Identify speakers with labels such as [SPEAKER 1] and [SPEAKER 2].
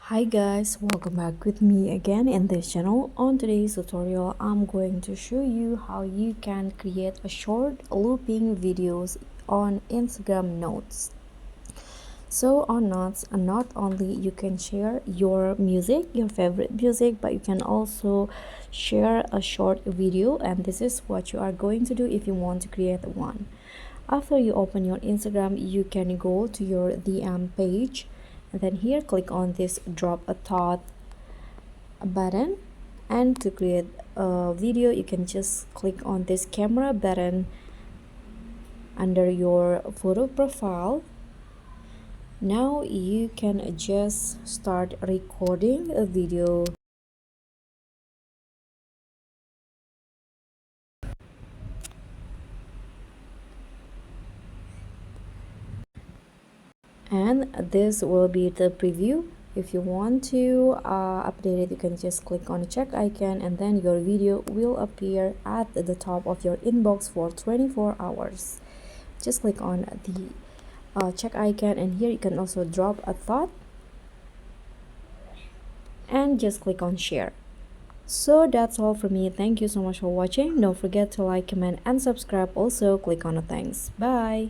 [SPEAKER 1] Hi guys, welcome back with me again in this channel. On today's tutorial, I'm going to show you how you can create a short looping videos on Instagram Notes. So on Notes, not only you can share your music, your favorite music, but you can also share a short video, and this is what you are going to do if you want to create one. After you open your Instagram, you can go to your DM page, and then here click on this drop a thought button, and to create a video you can just click on this camera button under your photo profile. Now you can just start recording a video. And this will be the preview. If you want to update it, you can just click on the check icon, and then your video will appear at the top of your inbox for 24 hours. Just click on the check icon, and here you can also drop a thought and just click on share. So that's all from me. Thank you so much for watching. Don't forget to like, comment, and subscribe. Also click on the thanks. Bye.